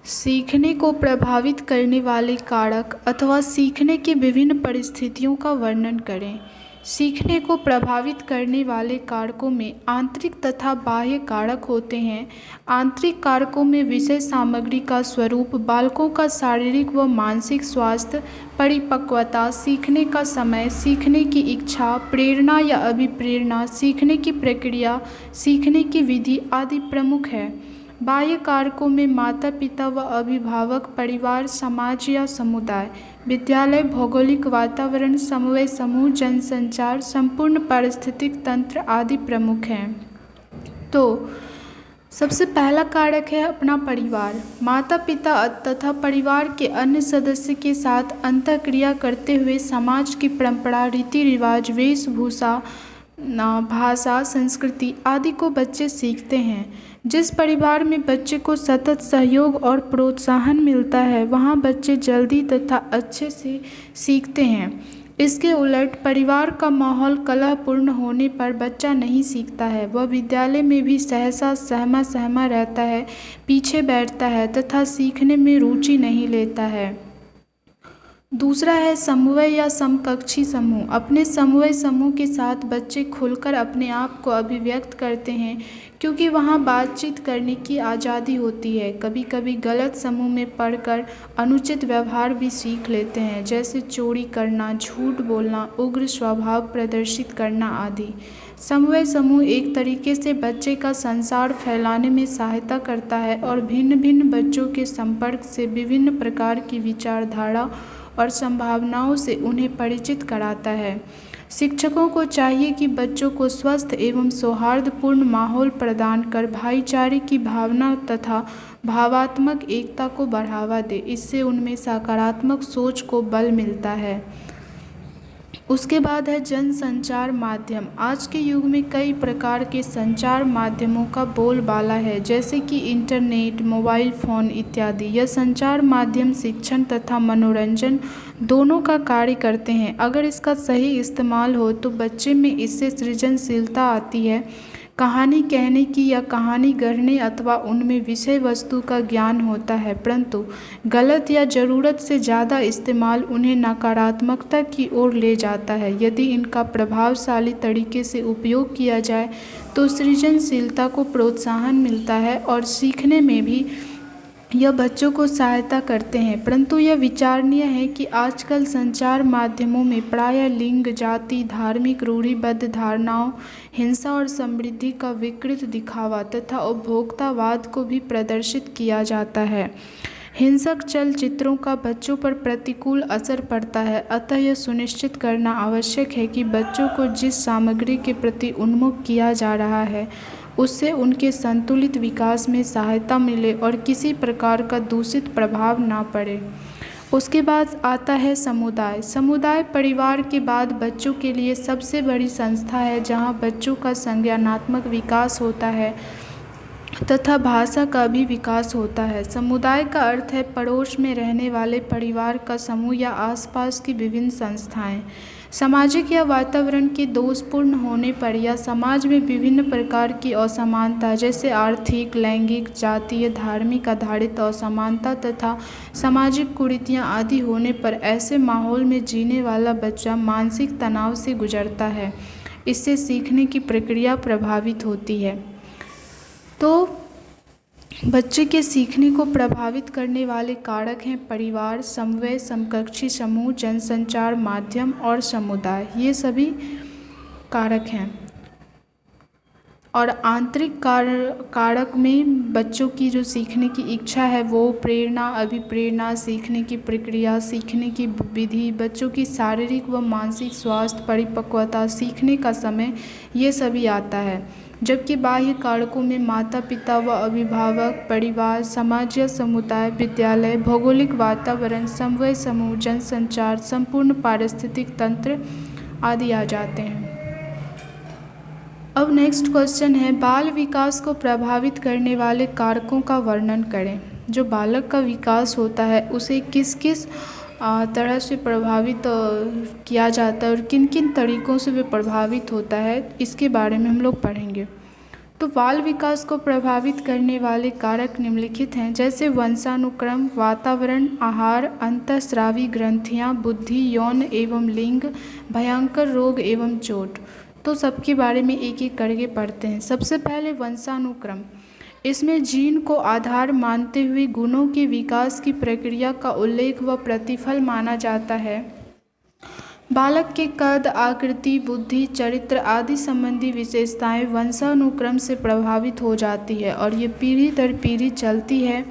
सीखने को प्रभावित करने वाले कारक अथवा सीखने की विभिन्न परिस्थितियों का वर्णन करें। सीखने को प्रभावित करने वाले कारकों में आंतरिक तथा बाह्य कारक होते हैं। आंतरिक कारकों में विषय सामग्री का स्वरूप, बालकों का शारीरिक व मानसिक स्वास्थ्य, परिपक्वता, सीखने का समय, सीखने की इच्छा, प्रेरणा या अभिप्रेरणा, सीखने की प्रक्रिया, सीखने की विधि आदि प्रमुख है। बाह्य कारकों में माता पिता व अभिभावक, परिवार, समाज या समुदाय, विद्यालय, भौगोलिक वातावरण, समवय समूह, जनसंचार, संपूर्ण पारिस्थितिक तंत्र आदि प्रमुख हैं। तो सबसे पहला कारक है अपना परिवार। माता पिता तथा परिवार के अन्य सदस्य के साथ अंतःक्रिया करते हुए समाज की परंपरा, रीति रिवाज, वेशभूषा, भाषा, संस्कृति आदि को बच्चे सीखते हैं। जिस परिवार में बच्चे को सतत सहयोग और प्रोत्साहन मिलता है वहाँ बच्चे जल्दी तथा अच्छे से सीखते हैं। इसके उलट परिवार का माहौल कलहपूर्ण होने पर बच्चा नहीं सीखता है। वह विद्यालय में भी सहसा सहमा रहता है, पीछे बैठता है तथा सीखने में रुचि नहीं लेता है। दूसरा है समवय या समकक्षी समूह। अपने समवय समूह के साथ बच्चे खुलकर अपने आप को अभिव्यक्त करते हैं क्योंकि वहाँ बातचीत करने की आज़ादी होती है। कभी कभी गलत समूह में पढ़कर अनुचित व्यवहार भी सीख लेते हैं, जैसे चोरी करना, झूठ बोलना, उग्र स्वभाव प्रदर्शित करना आदि। समवय समूह एक तरीके से बच्चे का संसार फैलाने में सहायता करता है और भिन्न भिन्न बच्चों के संपर्क से विभिन्न प्रकार की विचारधारा और संभावनाओं से उन्हें परिचित कराता है। शिक्षकों को चाहिए कि बच्चों को स्वस्थ एवं सौहार्दपूर्ण माहौल प्रदान कर भाईचारे की भावना तथा भावात्मक एकता को बढ़ावा दे। इससे उनमें सकारात्मक सोच को बल मिलता है। उसके बाद है जनसंचार माध्यम। आज के युग में कई प्रकार के संचार माध्यमों का बोलबाला है, जैसे कि इंटरनेट, मोबाइल फ़ोन इत्यादि। यह संचार माध्यम शिक्षण तथा मनोरंजन दोनों का कार्य करते हैं। अगर इसका सही इस्तेमाल हो तो बच्चे में इससे सृजनशीलता आती है, कहानी कहने की या कहानी गढ़ने अथवा उनमें विषय वस्तु का ज्ञान होता है। परंतु गलत या ज़रूरत से ज़्यादा इस्तेमाल उन्हें नकारात्मकता की ओर ले जाता है। यदि इनका प्रभावशाली तरीके से उपयोग किया जाए तो सृजनशीलता को प्रोत्साहन मिलता है और सीखने में भी यह बच्चों को सहायता करते हैं। परंतु यह विचारणीय है कि आजकल संचार माध्यमों में प्रायः लिंग, जाति, धार्मिक रूढ़िबद्ध धारणाओं, हिंसा और समृद्धि का विकृत दिखावा तथा उपभोक्तावाद को भी प्रदर्शित किया जाता है। हिंसक चलचित्रों का बच्चों पर प्रतिकूल असर पड़ता है। अतः यह सुनिश्चित करना आवश्यक है कि बच्चों को जिस सामग्री के प्रति उन्मुख किया जा रहा है उससे उनके संतुलित विकास में सहायता मिले और किसी प्रकार का दूषित प्रभाव ना पड़े। उसके बाद आता है समुदाय। समुदाय परिवार के बाद बच्चों के लिए सबसे बड़ी संस्था है, जहाँ बच्चों का संज्ञानात्मक विकास होता है तथा भाषा का भी विकास होता है। समुदाय का अर्थ है पड़ोस में रहने वाले परिवार का समूह या आसपास की विभिन्न संस्थाएं। सामाजिक या वातावरण के दोषपूर्ण होने पर या समाज में विभिन्न प्रकार की असमानता, जैसे आर्थिक, लैंगिक, जातीय, धार्मिक आधारित असमानता तथा सामाजिक कुरीतियाँ आदि होने पर ऐसे माहौल में जीने वाला बच्चा मानसिक तनाव से गुजरता है। इससे सीखने की प्रक्रिया प्रभावित होती है। तो बच्चे के सीखने को प्रभावित करने वाले कारक हैं परिवार, समवय, समकक्षी समूह, जनसंचार माध्यम और समुदाय। ये सभी कारक हैं। और आंतरिक कारक में बच्चों की जो सीखने की इच्छा है वो प्रेरणा, अभिप्रेरणा, सीखने की प्रक्रिया, सीखने की विधि, बच्चों की शारीरिक व मानसिक स्वास्थ्य, परिपक्वता, सीखने का समय, ये सभी आता है। जबकि बाह्य कारकों में माता पिता व अभिभावक, परिवार, समाज या समुदाय, विद्यालय, भौगोलिक वातावरण, समवय समूह, जनसंचार, संपूर्ण पारिस्थितिक तंत्र आदि आ जाते हैं। अब नेक्स्ट क्वेश्चन है, बाल विकास को प्रभावित करने वाले कारकों का वर्णन करें। जो बालक का विकास होता है उसे किस किस तरह से प्रभावित किया जाता है और किन किन तरीक़ों से वे प्रभावित होता है, इसके बारे में हम लोग पढ़ेंगे। तो बाल विकास को प्रभावित करने वाले कारक निम्नलिखित हैं, जैसे वंशानुक्रम, वातावरण, आहार, अंतःस्रावी ग्रंथियां, बुद्धि, यौन एवं लिंग, भयंकर रोग एवं चोट। तो सबके बारे में एक एक करके पढ़ते हैं। सबसे पहले वंशानुक्रम। इसमें जीन को आधार मानते हुए गुणों के विकास की प्रक्रिया का उल्लेख व प्रतिफल माना जाता है। बालक के कद, आकृति, बुद्धि, चरित्र आदि संबंधी विशेषताएं वंशानुक्रम से प्रभावित हो जाती है और ये पीढ़ी दर पीढ़ी चलती है।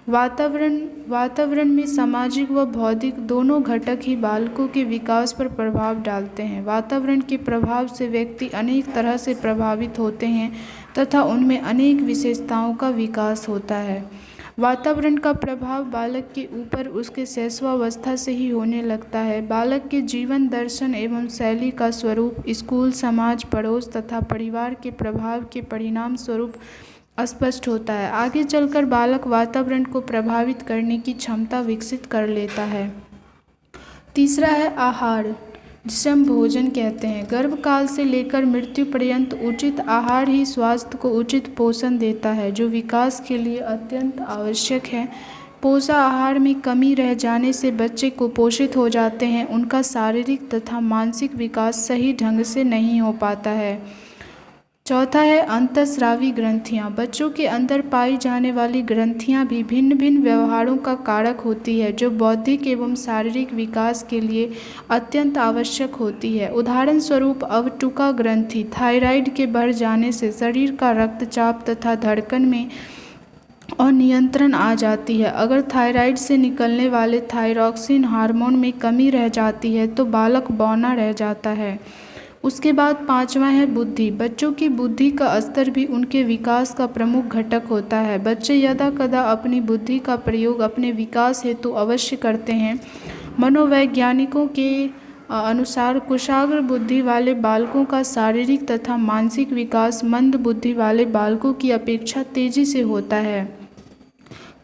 वातावरण में सामाजिक व बौद्धिक दोनों घटक ही बालकों के विकास पर प्रभाव डालते हैं। वातावरण के प्रभाव से व्यक्ति अनेक तरह से प्रभावित होते हैं तथा उनमें अनेक विशेषताओं का विकास होता है। वातावरण का प्रभाव बालक के ऊपर उसके शैशवावस्था से ही होने लगता है। बालक के जीवन दर्शन एवं शैली का स्वरूप स्कूल, समाज, पड़ोस तथा परिवार के प्रभाव के परिणाम स्वरूप स्पष्ट होता है। आगे चलकर बालक वातावरण को प्रभावित करने की क्षमता विकसित कर लेता है। तीसरा है आहार, जिसे हम भोजन कहते हैं। गर्भकाल से लेकर मृत्यु पर्यंत उचित आहार ही स्वास्थ्य को उचित पोषण देता है, जो विकास के लिए अत्यंत आवश्यक है। पोषाहार में कमी रह जाने से बच्चे कुपोषित हो जाते हैं, उनका शारीरिक तथा मानसिक विकास सही ढंग से नहीं हो पाता है। चौथा है अंतःस्रावी ग्रंथियाँ। बच्चों के अंदर पाई जाने वाली ग्रंथियाँ भी भिन्न भिन्न व्यवहारों का कारक होती है, जो बौद्धिक एवं शारीरिक विकास के लिए अत्यंत आवश्यक होती है। उदाहरण स्वरूप अवटुका ग्रंथि थायराइड के बढ़ जाने से शरीर का रक्तचाप तथा धड़कन में अनियंत्रण आ जाती है। अगर थायराइड से निकलने वाले थायरॉक्सिन हार्मोन में कमी रह जाती है तो बालक बौना रह जाता है। उसके बाद पांचवा है बुद्धि। बच्चों की बुद्धि का स्तर भी उनके विकास का प्रमुख घटक होता है। बच्चे यदा कदा अपनी बुद्धि का प्रयोग अपने विकास हेतु अवश्य करते हैं। मनोवैज्ञानिकों के अनुसार कुशाग्र बुद्धि वाले बालकों का शारीरिक तथा मानसिक विकास मंद बुद्धि वाले बालकों की अपेक्षा तेजी से होता है।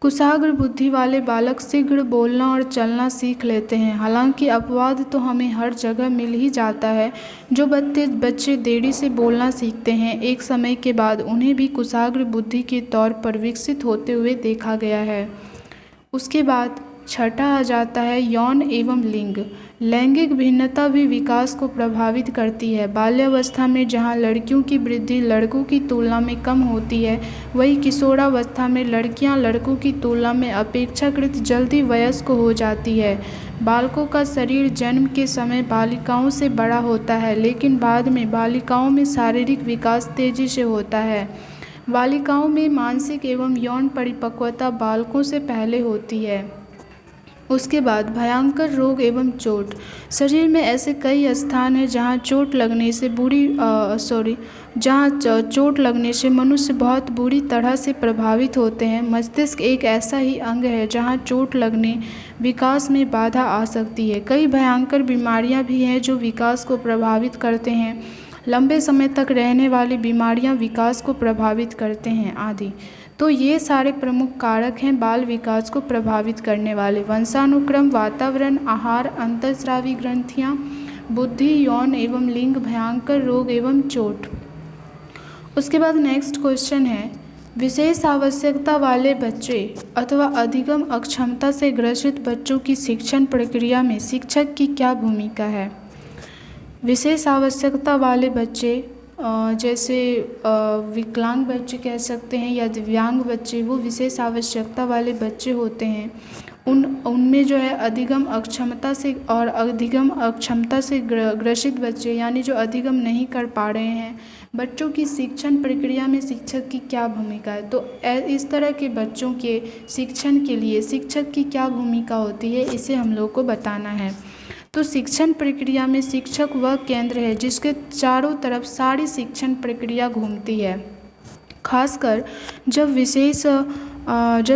कुशाग्र बुद्धि वाले बालक शीघ्र बोलना और चलना सीख लेते हैं। हालांकि अपवाद तो हमें हर जगह मिल ही जाता है। जो बच्चे देरी से बोलना सीखते हैं, एक समय के बाद उन्हें भी कुशाग्र बुद्धि के तौर पर विकसित होते हुए देखा गया है। उसके बाद छठा आ जाता है यौन एवं लिंग। लैंगिक भिन्नता भी विकास को प्रभावित करती है। बाल्यावस्था में जहां लड़कियों की वृद्धि लड़कों की तुलना में कम होती है, वहीं किशोरावस्था में लड़कियां लड़कों की तुलना में अपेक्षाकृत जल्दी वयस्क हो जाती है। बालकों का शरीर जन्म के समय बालिकाओं से बड़ा होता है, लेकिन बाद में बालिकाओं में शारीरिक विकास तेजी से होता है। बालिकाओं में मानसिक एवं यौन परिपक्वता बालकों से पहले होती है। उसके बाद भयंकर रोग एवं चोट। शरीर में ऐसे कई स्थान हैं जहां चोट लगने से मनुष्य बहुत बुरी तरह से प्रभावित होते हैं। मस्तिष्क एक ऐसा ही अंग है जहां चोट लगने विकास में बाधा आ सकती है। कई भयंकर बीमारियां भी हैं जो विकास को प्रभावित करते हैं। लंबे समय तक रहने वाली बीमारियां विकास को प्रभावित करते हैं आदि। तो ये सारे प्रमुख कारक हैं बाल विकास को प्रभावित करने वाले। वंशानुक्रम, वातावरण, आहार, अंतःस्रावी ग्रंथियाँ, बुद्धि, यौन एवं लिंग, भयंकर रोग एवं चोट। उसके बाद नेक्स्ट क्वेश्चन है, विशेष आवश्यकता वाले बच्चे अथवा अधिगम अक्षमता से ग्रसित बच्चों की शिक्षण प्रक्रिया में शिक्षक की क्या भूमिका है। विशेष आवश्यकता वाले बच्चे जैसे विकलांग बच्चे कह सकते हैं या दिव्यांग बच्चे, वो विशेष आवश्यकता वाले बच्चे होते हैं। उनमें जो है अधिगम अक्षमता से ग्रसित बच्चे, यानी जो अधिगम नहीं कर पा रहे हैं, बच्चों की शिक्षण प्रक्रिया में शिक्षक की क्या भूमिका है। तो इस तरह के बच्चों के शिक्षण के लिए शिक्षक की क्या भूमिका होती है, इसे हम लोग को बताना है। तो शिक्षण प्रक्रिया में शिक्षक वह केंद्र है जिसके चारों तरफ सारी शिक्षण प्रक्रिया घूमती है। खासकर जब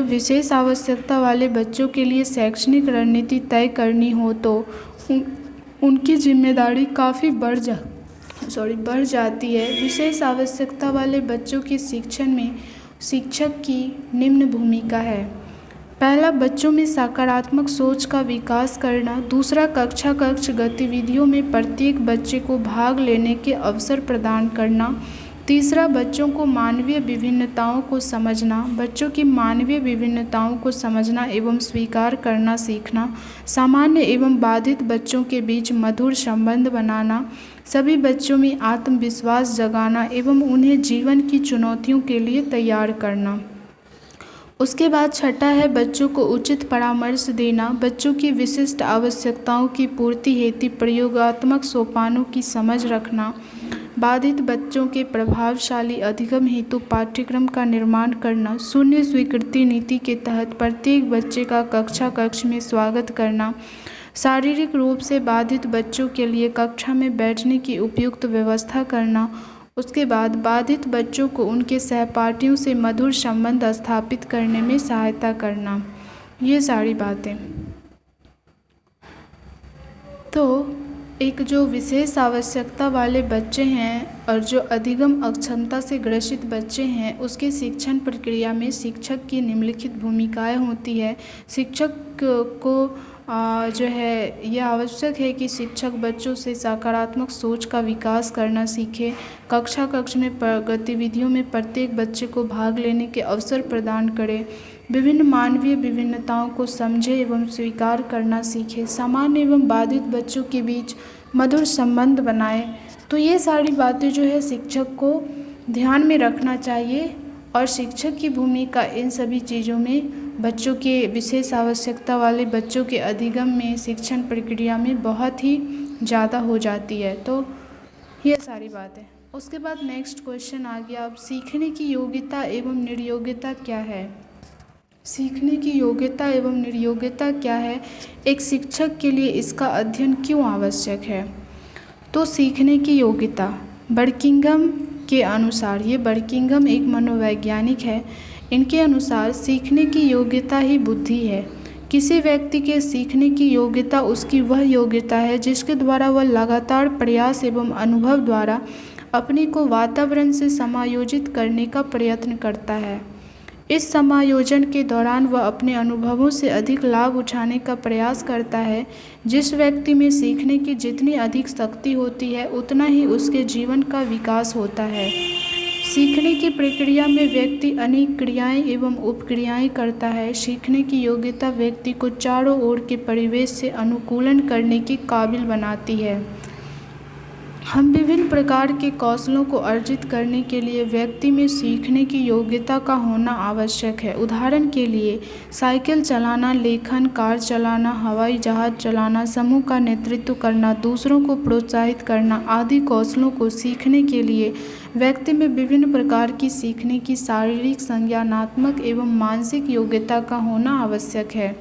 विशेष आवश्यकता वाले बच्चों के लिए शैक्षणिक रणनीति तय करनी हो तो उनकी जिम्मेदारी काफ़ी बढ़ जाती है। विशेष आवश्यकता वाले बच्चों के शिक्षण में शिक्षक की निम्न भूमिका है। पहला, बच्चों में सकारात्मक सोच का विकास करना। दूसरा, कक्ष गतिविधियों में प्रत्येक बच्चे को भाग लेने के अवसर प्रदान करना। तीसरा, बच्चों को मानवीय विभिन्नताओं को समझना, बच्चों की मानवीय विभिन्नताओं को समझना एवं स्वीकार करना सीखना। सामान्य एवं बाधित बच्चों के बीच मधुर संबंध बनाना, सभी बच्चों में आत्मविश्वास जगाना एवं उन्हें जीवन की चुनौतियों के लिए तैयार करना। उसके बाद छठा है बच्चों को उचित परामर्श देना, बच्चों की विशिष्ट आवश्यकताओं की पूर्ति हेतु प्रयोगात्मक सोपानों की समझ रखना। बाधित बच्चों के प्रभावशाली अधिगम हेतु पाठ्यक्रम का निर्माण करना। शून्य स्वीकृति नीति के तहत प्रत्येक बच्चे का कक्ष में स्वागत करना। शारीरिक रूप से बाधित बच्चों के लिए कक्षा में बैठने की उपयुक्त व्यवस्था करना। उसके बाद बाधित बच्चों को उनके सहपाठियों से मधुर संबंध स्थापित करने में सहायता करना। ये सारी बातें। तो एक जो विशेष आवश्यकता वाले बच्चे हैं और जो अधिगम अक्षमता से ग्रसित बच्चे हैं, उसके शिक्षण प्रक्रिया में शिक्षक की निम्नलिखित भूमिकाएं होती है। शिक्षक को जो है यह आवश्यक है कि शिक्षक बच्चों से सकारात्मक सोच का विकास करना सीखे, कक्ष में गतिविधियों में प्रत्येक बच्चे को भाग लेने के अवसर प्रदान करे, विभिन्न मानवीय विभिन्नताओं को समझे एवं स्वीकार करना सीखे, सामान्य एवं बाधित बच्चों के बीच मधुर संबंध बनाए। तो ये सारी बातें जो है शिक्षक को ध्यान में रखना चाहिए और शिक्षक की भूमिका इन सभी चीज़ों में बच्चों के विशेष आवश्यकता वाले बच्चों के अधिगम में शिक्षण प्रक्रिया में बहुत ही ज़्यादा हो जाती है। तो ये सारी बातें। उसके बाद नेक्स्ट क्वेश्चन आ गया, अब सीखने की योग्यता एवं निर्योग्यता क्या है। सीखने की योग्यता एवं निर्योग्यता क्या है, एक शिक्षक के लिए इसका अध्ययन क्यों आवश्यक है। तो सीखने की योग्यता बर्किंघम के अनुसार, ये बर्किंघम एक मनोवैज्ञानिक है, इनके अनुसार सीखने की योग्यता ही बुद्धि है। किसी व्यक्ति के सीखने की योग्यता उसकी वह योग्यता है जिसके द्वारा वह लगातार प्रयास एवं अनुभव द्वारा अपने को वातावरण से समायोजित करने का प्रयत्न करता है। इस समायोजन के दौरान वह अपने अनुभवों से अधिक लाभ उठाने का प्रयास करता है। जिस व्यक्ति में सीखने की जितनी अधिक शक्ति होती है उतना ही उसके जीवन का विकास होता है। सीखने की प्रक्रिया में व्यक्ति अनेक क्रियाएं एवं उपक्रियाएं करता है। सीखने की योग्यता व्यक्ति को चारों ओर के परिवेश से अनुकूलन करने के काबिल बनाती है। हम विभिन्न प्रकार के कौशलों को अर्जित करने के लिए व्यक्ति में सीखने की योग्यता का होना आवश्यक है। उदाहरण के लिए साइकिल चलाना, लेखन, कार चलाना, हवाई जहाज चलाना, समूह का नेतृत्व करना, दूसरों को प्रोत्साहित करना आदि कौशलों को सीखने के लिए व्यक्ति में विभिन्न प्रकार की सीखने की शारीरिक, संज्ञानात्मक एवं मानसिक योग्यता का होना आवश्यक है।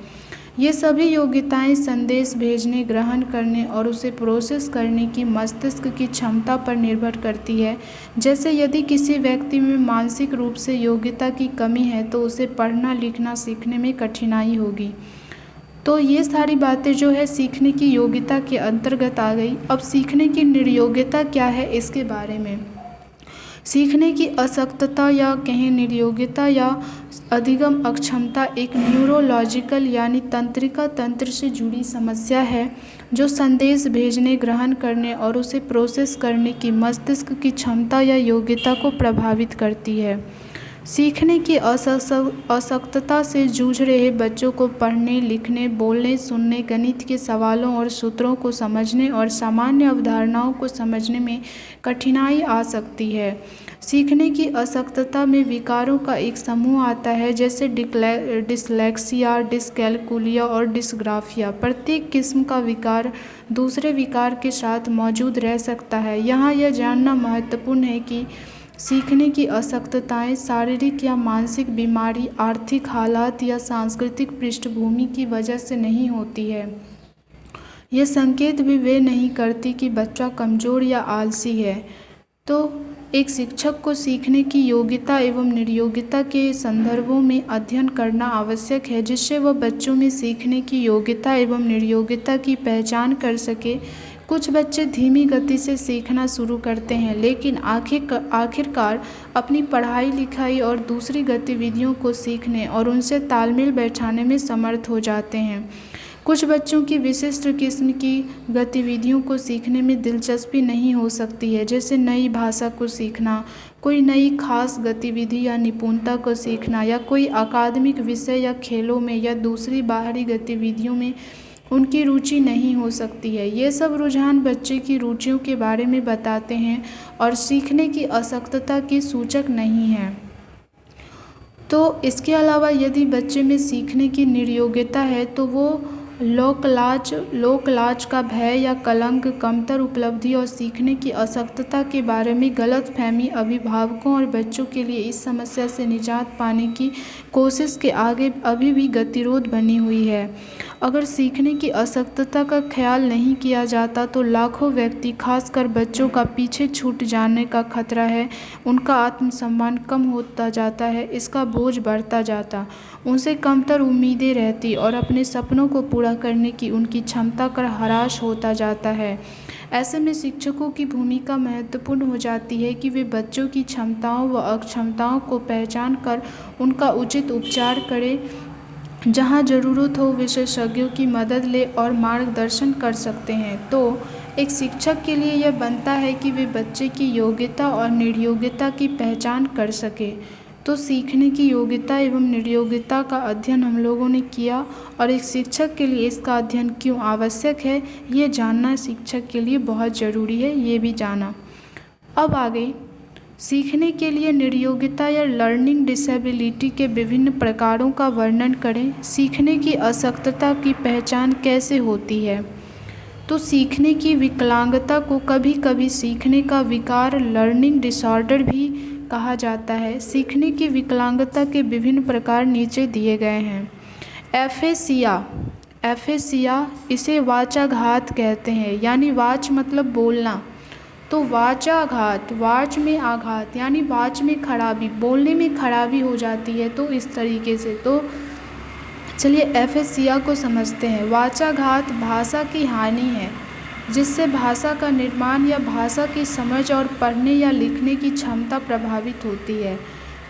ये सभी योग्यताएं संदेश भेजने, ग्रहण करने और उसे प्रोसेस करने की मस्तिष्क की क्षमता पर निर्भर करती है। जैसे यदि किसी व्यक्ति में मानसिक रूप से योग्यता की कमी है तो उसे पढ़ना लिखना सीखने में कठिनाई होगी। तो ये सारी बातें जो है सीखने की योग्यता के अंतर्गत आ गई। अब सीखने की निर्योग्यता क्या है इसके बारे में। सीखने की अशक्तता या कहें निर्योग्यता या अधिगम अक्षमता एक न्यूरोलॉजिकल यानी तंत्रिका तंत्र से जुड़ी समस्या है जो संदेश भेजने, ग्रहण करने और उसे प्रोसेस करने की मस्तिष्क की क्षमता या योग्यता को प्रभावित करती है। सीखने की अशक्तता से जूझ रहे बच्चों को पढ़ने, लिखने, बोलने, सुनने, गणित के सवालों और सूत्रों को समझने और सामान्य अवधारणाओं को समझने में कठिनाई आ सकती है। सीखने की अशक्तता में विकारों का एक समूह आता है जैसे डिसलेक्सिया, डिसकैलकुलिया और डिसग्राफिया। प्रत्येक किस्म का विकार दूसरे विकार के साथ मौजूद रह सकता है। यहाँ यह जानना महत्वपूर्ण है कि सीखने की अशक्तताएं शारीरिक या मानसिक बीमारी, आर्थिक हालात या सांस्कृतिक पृष्ठभूमि की वजह से नहीं होती है। यह संकेत भी वे नहीं करती कि बच्चा कमज़ोर या आलसी है। तो एक शिक्षक को सीखने की योग्यता एवं निर्योग्यता के संदर्भों में अध्ययन करना आवश्यक है जिससे वह बच्चों में सीखने की योग्यता एवं निर्योग्यता की पहचान कर सके। कुछ बच्चे धीमी गति से सीखना शुरू करते हैं लेकिन आखिरकार अपनी पढ़ाई लिखाई और दूसरी गतिविधियों को सीखने और उनसे तालमेल बैठाने में समर्थ हो जाते हैं। कुछ बच्चों की विशिष्ट किस्म की गतिविधियों को सीखने में दिलचस्पी नहीं हो सकती है, जैसे नई भाषा को सीखना, कोई नई खास गतिविधि या निपुणता को सीखना, या कोई अकादमिक विषय या खेलों में या दूसरी बाहरी गतिविधियों में उनकी रुचि नहीं हो सकती है। ये सब रुझान बच्चे की रुचियों के बारे में बताते हैं और सीखने की आसक्तता के सूचक नहीं हैं। तो इसके अलावा यदि बच्चे में सीखने की निर्योग्यता है तो वो लोक लाज का भय या कलंक, कमतर उपलब्धि और सीखने की आसक्तता के बारे में गलतफहमी अभिभावकों और बच्चों के लिए इस समस्या से निजात पाने की कोशिश के आगे अभी भी गतिरोध बनी हुई है। अगर सीखने की आसक्तता का ख्याल नहीं किया जाता तो लाखों व्यक्ति, खासकर बच्चों का पीछे छूट जाने का खतरा है। उनका आत्मसम्मान कम होता जाता है, इसका बोझ बढ़ता जाता, उनसे कमतर उम्मीदें रहती और अपने सपनों को पूरा करने की उनकी क्षमता का ह्रास होता जाता है। ऐसे में शिक्षकों की भूमिका महत्वपूर्ण हो जाती है कि वे बच्चों की क्षमताओं व अक्षमताओं को पहचान कर उनका उचित उपचार करें। जहाँ ज़रूरत हो विशेषज्ञों की मदद ले और मार्गदर्शन कर सकते हैं। तो एक शिक्षक के लिए यह बनता है कि वे बच्चे की योग्यता और निर्योग्यता की पहचान कर सके। तो सीखने की योग्यता एवं निर्योग्यता का अध्ययन हम लोगों ने किया, और एक शिक्षक के लिए इसका अध्ययन क्यों आवश्यक है ये जानना शिक्षक के लिए बहुत ज़रूरी है, ये भी जाना। अब आगे सीखने के लिए निर्योग्यता या लर्निंग डिसेबिलिटी के विभिन्न प्रकारों का वर्णन करें। सीखने की आसक्तता की पहचान कैसे होती है? तो सीखने की विकलांगता को कभी कभी सीखने का विकार, लर्निंग डिसऑर्डर भी कहा जाता है। सीखने की विकलांगता के विभिन्न प्रकार नीचे दिए गए हैं। एफेसिया इसे वाचाघात कहते हैं, यानी वाच मतलब बोलना। तो वाचाघात, वाच में आघात यानी वाच में खराबी, बोलने में खराबी हो जाती है। तो इस तरीके से तो चलिए एफेसिया को समझते हैं। वाचाघात भाषा की हानि है जिससे भाषा का निर्माण या भाषा की समझ और पढ़ने या लिखने की क्षमता प्रभावित होती है।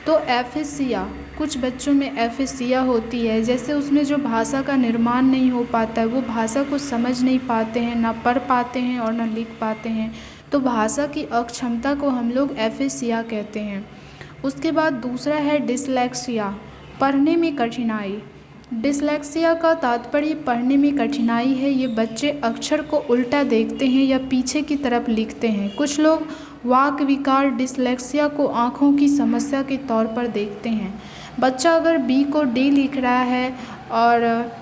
तो एफेसिया, कुछ बच्चों में एफेसिया होती है, जैसे उसमें जो भाषा का निर्माण नहीं हो पाता है, वो भाषा को समझ नहीं पाते हैं, ना पढ़ पाते हैं और ना लिख पाते हैं। तो भाषा की अक्षमता को हम लोग एफेसिया कहते हैं। उसके बाद दूसरा है डिसलेक्सिया, पढ़ने में कठिनाई। डिसलेक्सिया का तात्पर्य पढ़ने में कठिनाई है। ये बच्चे अक्षर को उल्टा देखते हैं या पीछे की तरफ लिखते हैं। कुछ लोग वाक विकार डिसलेक्सिया को आँखों की समस्या के तौर पर देखते हैं। बच्चा अगर बी को डी लिख रहा है और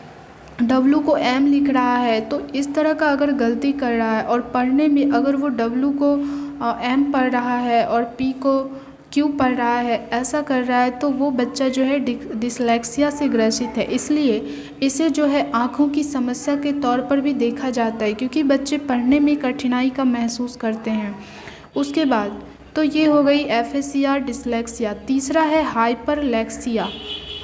डब्लू को एम लिख रहा है, तो इस तरह का अगर गलती कर रहा है और पढ़ने में अगर वो डब्लू को एम पढ़ रहा है और पी को क्यू पढ़ रहा है, ऐसा कर रहा है, तो वो बच्चा जो है डिसलेक्सिया से ग्रसित है। इसलिए इसे जो है आँखों की समस्या के तौर पर भी देखा जाता है, क्योंकि बच्चे पढ़ने में कठिनाई का महसूस करते हैं। उसके बाद तो ये हो गई एफेसिया, डिसलेक्सिया। तीसरा है हाइपरलेक्सिया।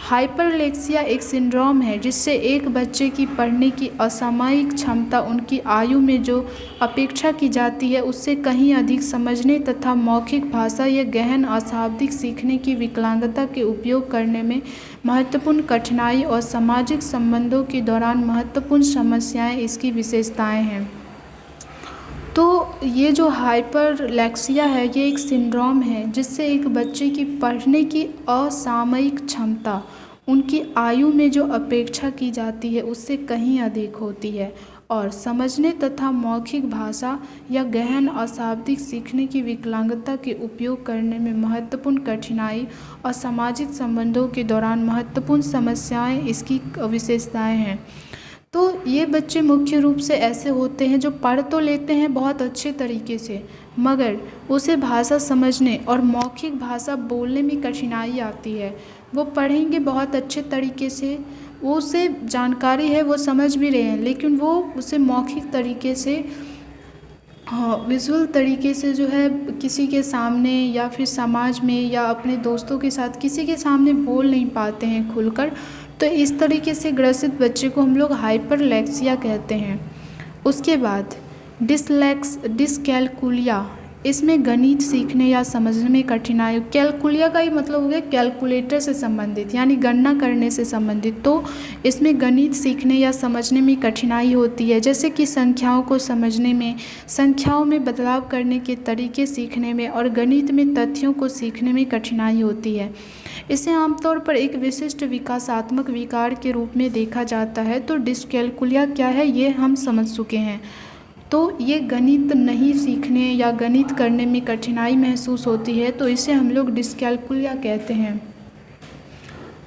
हाइपरलेक्सिया एक सिंड्रोम है जिससे एक बच्चे की पढ़ने की असामयिक क्षमता उनकी आयु में जो अपेक्षा की जाती है उससे कहीं अधिक समझने तथा मौखिक भाषा या गहन अशाब्दिक सीखने की विकलांगता के उपयोग करने में महत्वपूर्ण कठिनाई और सामाजिक संबंधों के दौरान महत्वपूर्ण समस्याएं इसकी विशेषताएं हैं। तो ये जो हाइपरलेक्सिया है ये एक सिंड्रोम है जिससे एक बच्चे की पढ़ने की असामयिक क्षमता उनकी आयु में जो अपेक्षा की जाती है उससे कहीं अधिक होती है और समझने तथा मौखिक भाषा या गहन अशाब्दिक सीखने की विकलांगता के उपयोग करने में महत्वपूर्ण कठिनाई और सामाजिक संबंधों के दौरान महत्वपूर्ण समस्याएं इसकी विशेषताएं हैं। तो ये बच्चे मुख्य रूप से ऐसे होते हैं जो पढ़ तो लेते हैं बहुत अच्छे तरीके से, मगर उसे भाषा समझने और मौखिक भाषा बोलने में कठिनाई आती है। वो पढ़ेंगे बहुत अच्छे तरीके से, वो उसे जानकारी है, वो समझ भी रहे हैं, लेकिन वो उसे मौखिक तरीके से विजुअल तरीके से जो है किसी के सामने या फिर समाज में या अपने दोस्तों के साथ किसी के सामने बोल नहीं पाते हैं खुलकर। तो इस तरीके से ग्रसित बच्चे को हम लोग हाइपरलेक्सिया कहते हैं। उसके बाद डिसकैलकुलिया, इसमें गणित सीखने या समझने में कठिनाई, कैलकुलिया का ही मतलब हो गया कैलकुलेटर से संबंधित, यानी गणना करने से संबंधित। तो इसमें गणित सीखने या समझने में कठिनाई होती है, जैसे कि संख्याओं को समझने में, संख्याओं में बदलाव करने के तरीके सीखने में और गणित में तथ्यों को सीखने में कठिनाई होती है। इसे आमतौर पर एक विशिष्ट विकासात्मक विकार के रूप में देखा जाता है। तो डिस्कैलकुलिया क्या है ये हम समझ चुके हैं। तो ये गणित नहीं सीखने या गणित करने में कठिनाई महसूस होती है, तो इसे हम लोग डिस्कैलकुलिया कहते हैं।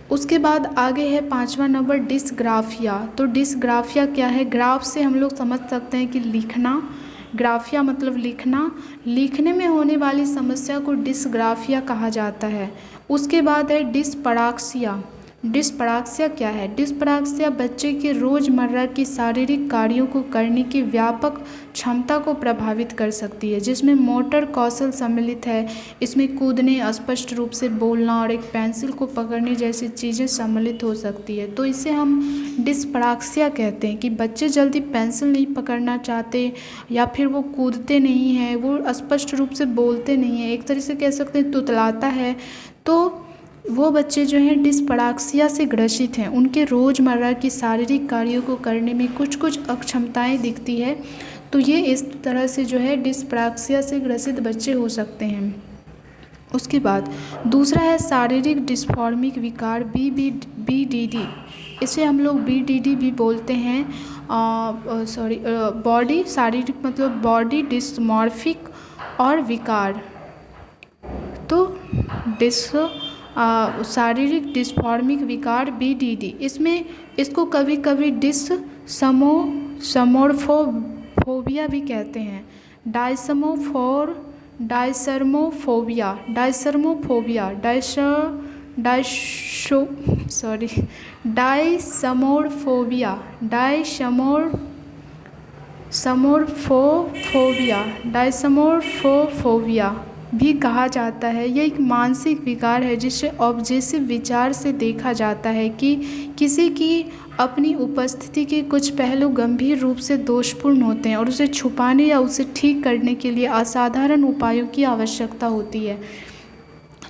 उसके बाद आगे है 5वां नंबर डिस्ग्राफिया। तो डिस्ग्राफिया क्या है? ग्राफ से हम लोग समझ सकते हैं कि लिखना, ग्राफिया मतलब लिखना, लिखने में होने वाली समस्या को डिस्ग्राफिया कहा जाता है। उसके बाद है डिस्पराक्सिया। डिस्पराक्सिया क्या है? डिस्पराक्सिया बच्चे के रोज़मर्रा की शारीरिक कार्यों को करने की व्यापक क्षमता को प्रभावित कर सकती है, जिसमें मोटर कौशल सम्मिलित है। इसमें कूदने, स्पष्ट रूप से बोलना और एक पेंसिल को पकड़ने जैसी चीज़ें सम्मिलित हो सकती है। तो इसे हम डिस्पराक्सिया कहते हैं कि बच्चे जल्दी पेंसिल नहीं पकड़ना चाहते या फिर वो कूदते नहीं हैं, वो स्पष्ट रूप से बोलते नहीं हैं, एक तरह से कह सकते हैं तुतलाता है। तो वो बच्चे जो हैं डिस्पराक्सिया से ग्रसित हैं, उनके रोज़मर्रा की शारीरिक कार्यों को करने में कुछ कुछ अक्षमताएं दिखती है। तो ये इस तरह से जो है डिस्पराक्सिया से ग्रसित बच्चे हो सकते हैं। उसके बाद दूसरा है शारीरिक डिस्फॉर्मिक विकार BDD। इसे हम लोग BDD भी बोलते हैं, बॉडी शारीरिक मतलब बॉडी डिस्मॉर्फिक और विकार। तो शारीरिक डिस्फॉर्मिक विकार BDD, इसमें इसको कभी कभी डायसमोर्फोबिया भी कहते हैं। डायसमोर्फोबिया भी कहा जाता है। यह एक मानसिक विकार है जिसे ऑब्जेक्टिव विचार से देखा जाता है कि किसी की अपनी उपस्थिति के कुछ पहलू गंभीर रूप से दोषपूर्ण होते हैं और उसे छुपाने या उसे ठीक करने के लिए असाधारण उपायों की आवश्यकता होती है।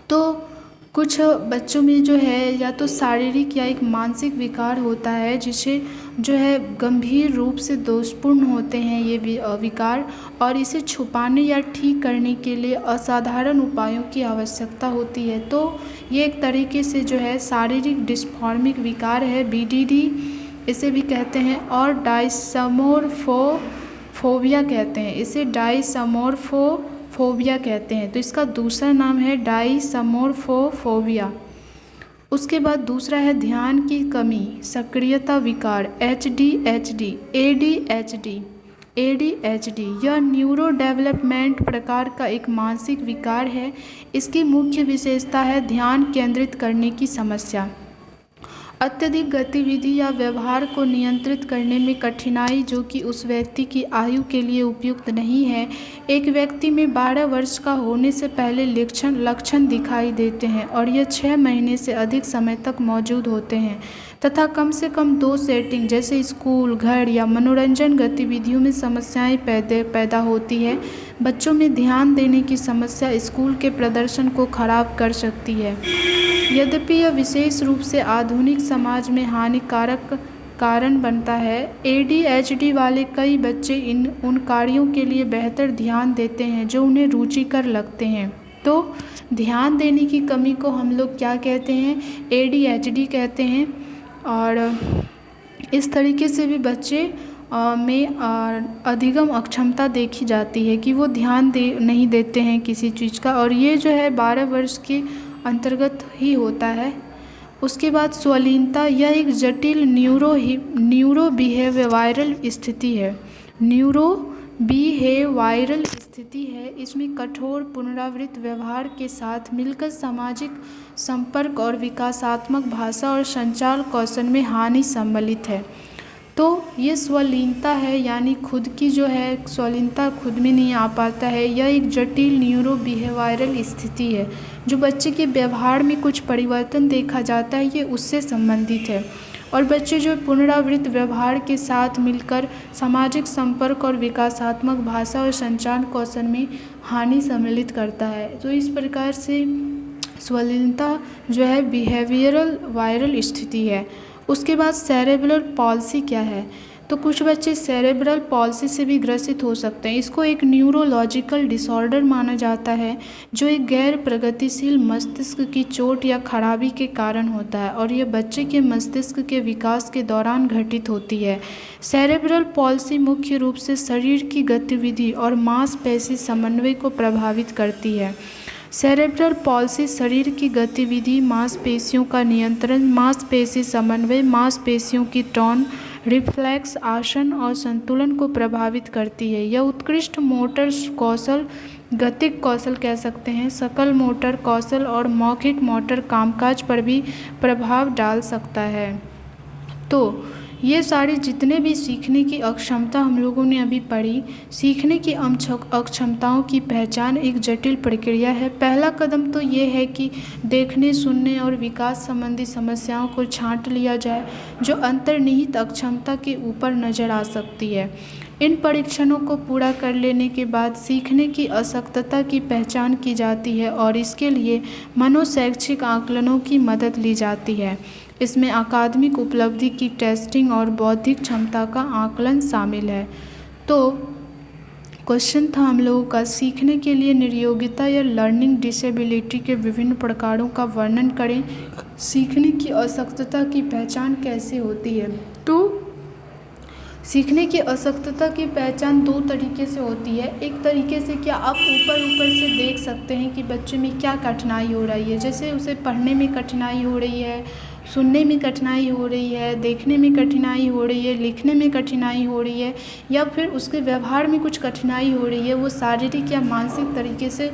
तो कुछ बच्चों में जो है या तो शारीरिक या एक मानसिक विकार होता है जिसे जो है गंभीर रूप से दोषपूर्ण होते हैं ये विकार, और इसे छुपाने या ठीक करने के लिए असाधारण उपायों की आवश्यकता होती है। तो ये एक तरीके से जो है शारीरिक डिस्फॉर्मिक विकार है BDD, इसे भी कहते हैं। और डायसमोर्फोबिया कहते हैं, इसे डायसमोर्फोबिया कहते हैं। तो इसका दूसरा नाम है डायसमोर्फोबिया। उसके बाद दूसरा है ध्यान की कमी सक्रियता विकार ADHD। यह न्यूरो डेवलपमेंट प्रकार का एक मानसिक विकार है। इसकी मुख्य विशेषता है ध्यान केंद्रित करने की समस्या, अत्यधिक गतिविधि या व्यवहार को नियंत्रित करने में कठिनाई जो कि उस व्यक्ति की आयु के लिए उपयुक्त नहीं है। एक व्यक्ति में 12 वर्ष का होने से पहले लक्षण दिखाई देते हैं और यह 6 महीने से अधिक समय तक मौजूद होते हैं तथा कम से कम 2 सेटिंग जैसे स्कूल, घर या मनोरंजन गतिविधियों में समस्याएं पैदा होती है। बच्चों में ध्यान देने की समस्या स्कूल के प्रदर्शन को खराब कर सकती है। यद्यपि यह विशेष रूप से आधुनिक समाज में हानिकारक कारण बनता है। ADHD वाले कई बच्चे उन कार्यों के लिए बेहतर ध्यान देते हैं जो उन्हें रुचिकर लगते हैं। तो ध्यान देने की कमी को हम लोग क्या कहते हैं? ADHD कहते हैं। और इस तरीके से भी बच्चे में अधिगम अक्षमता देखी जाती है कि वो ध्यान नहीं देते हैं किसी चीज़ का, और ये जो है 12 वर्ष के अंतर्गत ही होता है। उसके बाद स्वलीनता, यह एक जटिल न्यूरो बिहेवियरल स्थिति है। इसमें कठोर पुनरावृत्त व्यवहार के साथ मिलकर सामाजिक संपर्क और विकासात्मक भाषा और संचार कौशल में हानि सम्मिलित है। तो ये स्वलीनता है, यानी खुद की जो है स्वलीनता खुद में नहीं आ पाता है। यह एक जटिल न्यूरो बिहेवियरल स्थिति है। जो बच्चे के व्यवहार में कुछ परिवर्तन देखा जाता है ये उससे संबंधित है। और बच्चे जो पुनरावृत्त व्यवहार के साथ मिलकर सामाजिक संपर्क और विकासात्मक भाषा और संचार कौशल में हानि सम्मिलित करता है। तो इस प्रकार से स्वलीनता जो है बिहेवियरल वायरल स्थिति है। उसके बाद सेरेब्रल पॉल्सी क्या है? तो कुछ बच्चे सेरेब्रल पॉल्सी से भी ग्रसित हो सकते हैं। इसको एक न्यूरोलॉजिकल डिसऑर्डर माना जाता है जो एक गैर प्रगतिशील मस्तिष्क की चोट या खराबी के कारण होता है और यह बच्चे के मस्तिष्क के विकास के दौरान घटित होती है। सेरेब्रल पॉल्सी मुख्य रूप से शरीर की गतिविधि और मांसपेशी समन्वय को प्रभावित करती है। सेरेब्रल पॉल्सी शरीर की गतिविधि, मांसपेशियों का नियंत्रण, मांसपेशी समन्वय, मांसपेशियों की टोन, रिफ्लेक्स, आसन और संतुलन को प्रभावित करती है। यह उत्कृष्ट मोटर कौशल, गतिक कौशल कह सकते हैं, सकल मोटर कौशल और मौखिक मोटर कामकाज पर भी प्रभाव डाल सकता है। तो ये सारी जितने भी सीखने की अक्षमता हम लोगों ने अभी पढ़ी, सीखने की अक्षमताओं की पहचान एक जटिल प्रक्रिया है। पहला कदम तो ये है कि देखने, सुनने और विकास संबंधी समस्याओं को छांट लिया जाए जो अंतर्निहित अक्षमता के ऊपर नज़र आ सकती है। इन परीक्षणों को पूरा कर लेने के बाद सीखने की असक्तता की पहचान की जाती है और इसके लिए मनोशैक्षिक आकलनों की मदद ली जाती है। इसमें अकादमिक उपलब्धि की टेस्टिंग और बौद्धिक क्षमता का आकलन शामिल है। तो क्वेश्चन था हम लोगों का, सीखने के लिए निर्योग्यता या लर्निंग डिसेबिलिटी के विभिन्न प्रकारों का वर्णन करें। सीखने की असक्तता की पहचान कैसे होती है? तो सीखने की असक्तता की पहचान दो तरीके से होती है। एक तरीके से क्या आप ऊपर से देख सकते हैं कि बच्चे में क्या कठिनाई हो रही है, जैसे उसे पढ़ने में कठिनाई हो रही है, सुनने में कठिनाई हो रही है, देखने में कठिनाई हो रही है, लिखने में कठिनाई हो रही है, या फिर उसके व्यवहार में कुछ कठिनाई हो रही है, वो शारीरिक या मानसिक तरीके से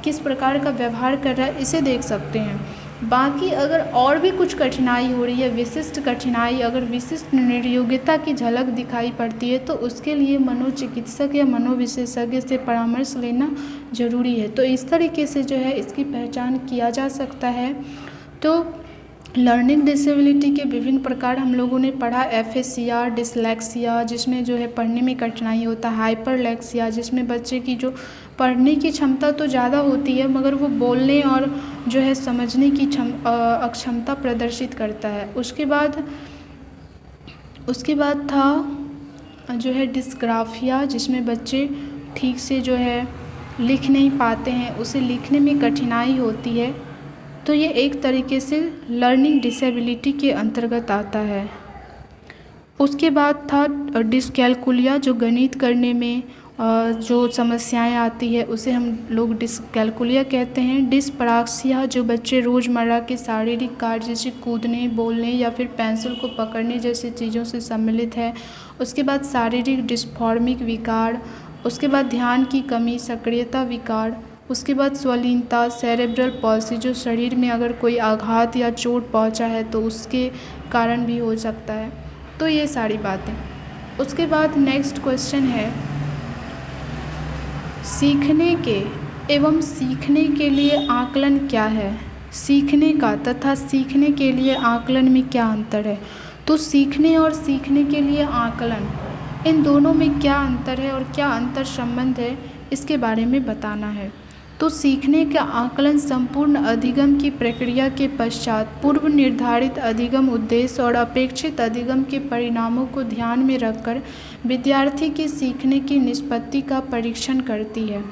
किस प्रकार का व्यवहार कर रहा है, इसे देख सकते हैं। बाकी अगर और भी कुछ कठिनाई हो रही है, विशिष्ट कठिनाई, अगर विशिष्ट निर्योग्यता की झलक दिखाई पड़ती है तो उसके लिए मनोचिकित्सक या मनोविशेषज्ञ से परामर्श लेना जरूरी है। तो इस तरीके से जो है इसकी पहचान किया जा सकता है। तो लर्निंग डिसेबिलिटी के विभिन्न प्रकार हम लोगों ने पढ़ा। एफएसीआर, डिसलेक्सिया जिसमें जो है पढ़ने में कठिनाई होता है, हाइपरलेक्सिया जिसमें बच्चे की जो पढ़ने की क्षमता तो ज़्यादा होती है मगर वो बोलने और जो है समझने की अक्षमता प्रदर्शित करता है। उसके बाद था जो है डिस्ग्राफिया जिसमें बच्चे ठीक से जो है लिख नहीं पाते हैं, उसे लिखने में कठिनाई होती है। तो ये एक तरीके से लर्निंग डिसेबिलिटी के अंतर्गत आता है। उसके बाद था डिसकैल्कुलिया जो गणित करने में जो समस्याएं आती है उसे हम लोग डिसकैल्कुलिया कहते हैं। डिस्पराक्सिया जो बच्चे रोज़मर्रा के शारीरिक कार्य जैसे कूदने, बोलने या फिर पेंसिल को पकड़ने जैसे चीज़ों से सम्मिलित है। उसके बाद शारीरिक डिस्फॉर्मिक विकार, उसके बाद ध्यान की कमी, सक्रियता विकार, उसके बाद स्वलीनता, सेरेब्रल पॉल्सी जो शरीर में अगर कोई आघात या चोट पहुंचा है तो उसके कारण भी हो सकता है। तो ये सारी बातें। उसके बाद नेक्स्ट क्वेश्चन है, सीखने के एवं सीखने के लिए आकलन क्या है? सीखने का तथा सीखने के लिए आकलन में क्या अंतर है? तो सीखने और सीखने के लिए आकलन, इन दोनों में क्या अंतर है और क्या अंतर संबंध है, इसके बारे में बताना है। तो सीखने का आकलन संपूर्ण अधिगम की प्रक्रिया के पश्चात पूर्व निर्धारित अधिगम उद्देश्य और अपेक्षित अधिगम के परिणामों को ध्यान में रखकर विद्यार्थी के सीखने की निष्पत्ति का परीक्षण करती है।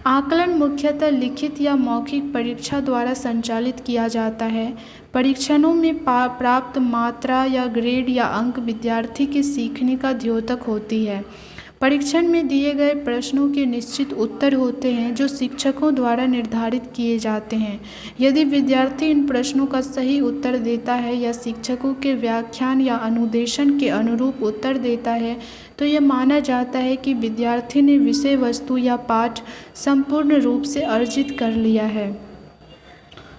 आकलन मुख्यतः लिखित या मौखिक परीक्षा द्वारा संचालित किया जाता है। परीक्षणों में प्राप्त मात्रा या ग्रेड या अंक विद्यार्थी के सीखने का द्योतक होती है। परीक्षण में दिए गए प्रश्नों के निश्चित उत्तर होते हैं जो शिक्षकों द्वारा निर्धारित किए जाते हैं। यदि विद्यार्थी इन प्रश्नों का सही उत्तर देता है या शिक्षकों के व्याख्यान या अनुदेशन के अनुरूप उत्तर देता है तो यह माना जाता है कि विद्यार्थी ने विषय वस्तु या पाठ संपूर्ण रूप से अर्जित कर लिया है।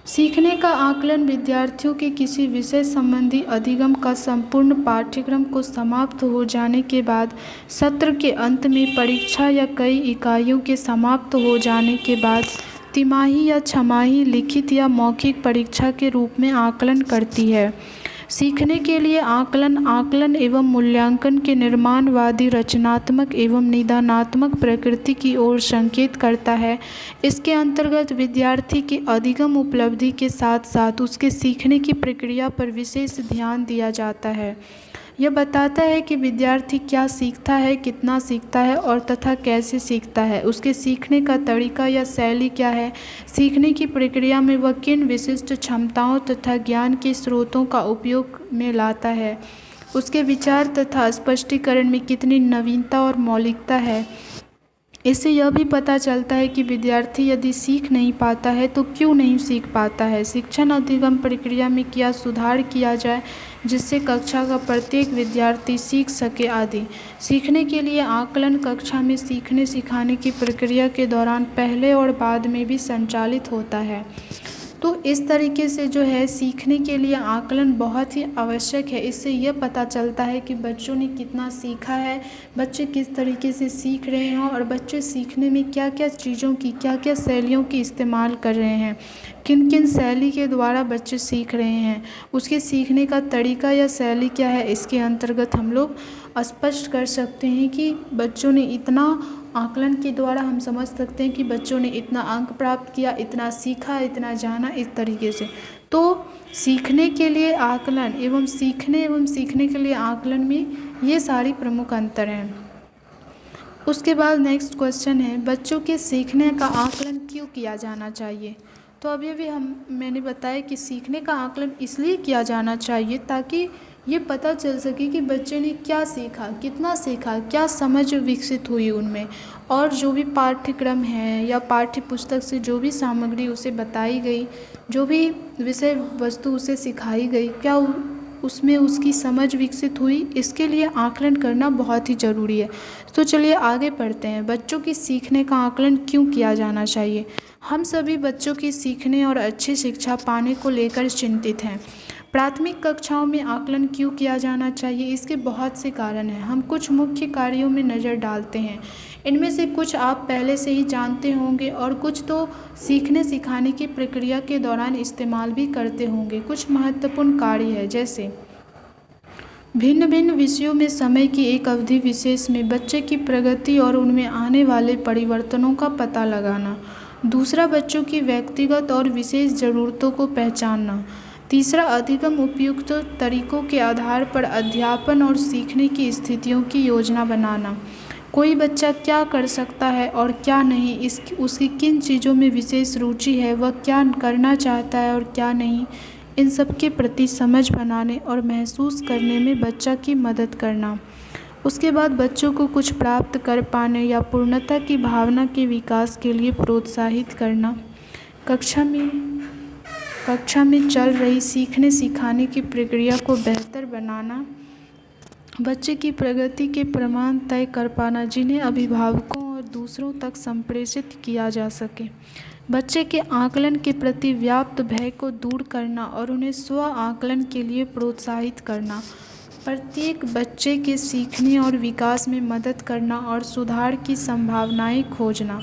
सीखने का आकलन विद्यार्थियों के किसी विषय संबंधी अधिगम का संपूर्ण पाठ्यक्रम को समाप्त हो जाने के बाद सत्र के अंत में परीक्षा या कई इकाइयों के समाप्त हो जाने के बाद तिमाही या छमाही लिखित या मौखिक परीक्षा के रूप में आकलन करती है। सीखने के लिए आकलन एवं मूल्यांकन के निर्माणवादी, रचनात्मक एवं निदानात्मक प्रकृति की ओर संकेत करता है। इसके अंतर्गत विद्यार्थी की अधिगम उपलब्धि के साथ साथ उसके सीखने की प्रक्रिया पर विशेष ध्यान दिया जाता है। यह बताता है कि विद्यार्थी क्या सीखता है, कितना सीखता है और तथा कैसे सीखता है, उसके सीखने का तरीका या शैली क्या है, सीखने की प्रक्रिया में वह किन विशिष्ट क्षमताओं तथा ज्ञान के स्रोतों का उपयोग में लाता है, उसके विचार तथा स्पष्टीकरण में कितनी नवीनता और मौलिकता है। इससे यह भी पता चलता है कि विद्यार्थी यदि सीख नहीं पाता है तो क्यों नहीं सीख पाता है, शिक्षण अधिगम प्रक्रिया में क्या सुधार किया जाए जिससे कक्षा का प्रत्येक विद्यार्थी सीख सके आदि। सीखने के लिए आकलन कक्षा में सीखने सिखाने की प्रक्रिया के दौरान पहले और बाद में भी संचालित होता है। तो इस तरीके से जो है सीखने के लिए आकलन बहुत ही आवश्यक है। इससे यह पता चलता है कि बच्चों ने कितना सीखा है, बच्चे किस तरीके से सीख रहे हैं और बच्चे सीखने में क्या क्या चीज़ों की, क्या क्या शैलियों की इस्तेमाल कर रहे हैं, किन किन शैली के द्वारा बच्चे सीख रहे हैं, उसके सीखने का तरीका या शैली क्या है। इसके अंतर्गत हम लोग स्पष्ट कर सकते हैं कि बच्चों ने इतना, आकलन के द्वारा हम समझ सकते हैं कि बच्चों ने इतना अंक प्राप्त किया, इतना सीखा, इतना जाना, इस तरीके से। तो सीखने के लिए आकलन एवं सीखने के लिए आकलन में ये सारी प्रमुख अंतर हैं। उसके बाद नेक्स्ट क्वेश्चन है, बच्चों के सीखने का आकलन क्यों किया जाना चाहिए। तो अभी मैंने बताया कि सीखने का आकलन इसलिए किया जाना चाहिए ताकि ये पता चल सके कि बच्चे ने क्या सीखा, कितना सीखा, क्या समझ विकसित हुई उनमें, और जो भी पाठ्यक्रम है या पाठ्य पुस्तक से जो भी सामग्री उसे बताई गई, जो भी विषय वस्तु उसे सिखाई गई, क्या उसमें उसकी समझ विकसित हुई। इसके लिए आकलन करना बहुत ही ज़रूरी है। तो चलिए आगे पढ़ते हैं, बच्चों की सीखने का आकलन क्यों किया जाना चाहिए। हम सभी बच्चों की सीखने और अच्छी शिक्षा पाने को लेकर चिंतित हैं। प्राथमिक कक्षाओं में आकलन क्यों किया जाना चाहिए, इसके बहुत से कारण हैं। हम कुछ मुख्य कार्यों में नज़र डालते हैं। इनमें से कुछ आप पहले से ही जानते होंगे और कुछ तो सीखने सिखाने की प्रक्रिया के दौरान इस्तेमाल भी करते होंगे। कुछ महत्वपूर्ण कार्य है, जैसे भिन्न भिन्न विषयों में समय की एक अवधि विशेष में बच्चे की प्रगति और उनमें आने वाले परिवर्तनों का पता लगाना। दूसरा, बच्चों की व्यक्तिगत और विशेष ज़रूरतों को पहचानना। तीसरा, अधिगम उपयुक्त तरीकों के आधार पर अध्यापन और सीखने की स्थितियों की योजना बनाना। कोई बच्चा क्या कर सकता है और क्या नहीं, उसकी किन चीज़ों में विशेष रुचि है, वह क्या करना चाहता है और क्या नहीं, इन सब के प्रति समझ बनाने और महसूस करने में बच्चा की मदद करना। उसके बाद बच्चों को कुछ प्राप्त कर पाने या पूर्णता की भावना के विकास के लिए प्रोत्साहित करना। कक्षा में चल रही सीखने सिखाने की प्रक्रिया को बेहतर बनाना। बच्चे की प्रगति के प्रमाण तय कर पाना जिन्हें अभिभावकों और दूसरों तक संप्रेषित किया जा सके। बच्चे के आकलन के प्रति व्याप्त भय को दूर करना और उन्हें स्व आकलन के लिए प्रोत्साहित करना। प्रत्येक बच्चे के सीखने और विकास में मदद करना और सुधार की संभावनाएं खोजना।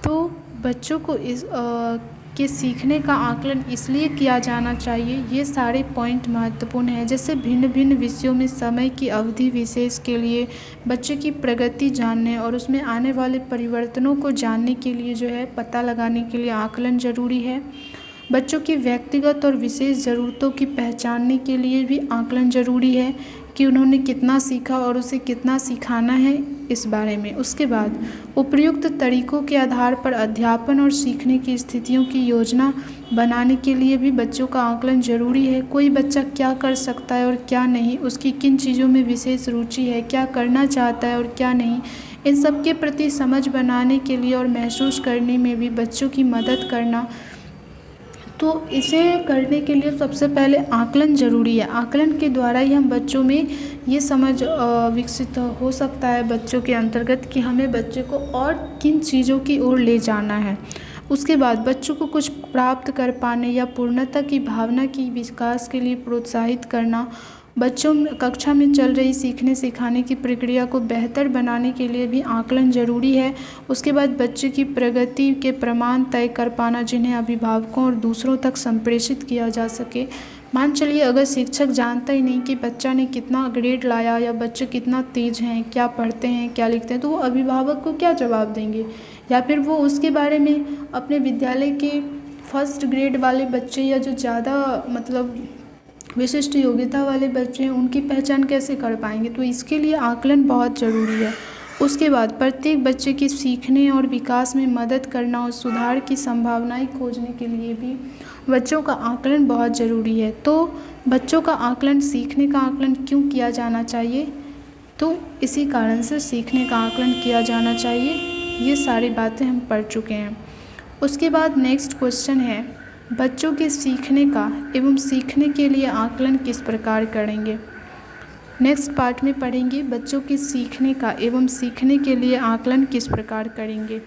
तो बच्चों को के सीखने का आकलन इसलिए किया जाना चाहिए, ये सारे पॉइंट महत्वपूर्ण हैं। जैसे भिन्न भिन्न विषयों में समय की अवधि विशेष के लिए बच्चे की प्रगति जानने और उसमें आने वाले परिवर्तनों को जानने के लिए जो है पता लगाने के लिए आकलन ज़रूरी है। बच्चों की व्यक्तिगत और विशेष ज़रूरतों की पहचानने के लिए भी आकलन ज़रूरी है कि उन्होंने कितना सीखा और उसे कितना सिखाना है इस बारे में। उसके बाद उपयुक्त तरीकों के आधार पर अध्यापन और सीखने की स्थितियों की योजना बनाने के लिए भी बच्चों का आकलन ज़रूरी है। कोई बच्चा क्या कर सकता है और क्या नहीं, उसकी किन चीज़ों में विशेष रुचि है, क्या करना चाहता है और क्या नहीं, इन सब के प्रति समझ बनाने के लिए और महसूस करने में भी बच्चों की मदद करना। तो इसे करने के लिए सबसे पहले आकलन ज़रूरी है। आकलन के द्वारा ही हम बच्चों में ये समझ विकसित हो सकता है बच्चों के अंतर्गत कि हमें बच्चे को और किन चीज़ों की ओर ले जाना है। उसके बाद बच्चों को कुछ प्राप्त कर पाने या पूर्णता की भावना की विकास के लिए प्रोत्साहित करना। बच्चों कक्षा में चल रही सीखने सिखाने की प्रक्रिया को बेहतर बनाने के लिए भी आकलन ज़रूरी है। उसके बाद बच्चे की प्रगति के प्रमाण तय कर पाना जिन्हें अभिभावकों और दूसरों तक संप्रेषित किया जा सके। मान चलिए अगर शिक्षक जानता ही नहीं कि बच्चा ने कितना ग्रेड लाया या बच्चे कितना तेज हैं, क्या पढ़ते हैं, क्या लिखते हैं, तो वो अभिभावक को क्या जवाब देंगे। या फिर वो उसके बारे में अपने विद्यालय के फर्स्ट ग्रेड वाले बच्चे या जो ज़्यादा मतलब विशिष्ट योग्यता वाले बच्चे हैं उनकी पहचान कैसे कर पाएंगे। तो इसके लिए आकलन बहुत ज़रूरी है। उसके बाद प्रत्येक बच्चे के सीखने और विकास में मदद करना और सुधार की संभावनाएं खोजने के लिए भी बच्चों का आकलन बहुत ज़रूरी है। तो बच्चों का आकलन, सीखने का आकलन क्यों किया जाना चाहिए, तो इसी कारण से सीखने का आकलन किया जाना चाहिए। ये सारी बातें हम पढ़ चुके हैं। उसके बाद नेक्स्ट क्वेश्चन है, बच्चों के सीखने का एवं सीखने के लिए आकलन किस प्रकार करेंगे। नेक्स्ट पार्ट में पढ़ेंगे बच्चों के सीखने का एवं सीखने के लिए आकलन किस प्रकार करेंगे।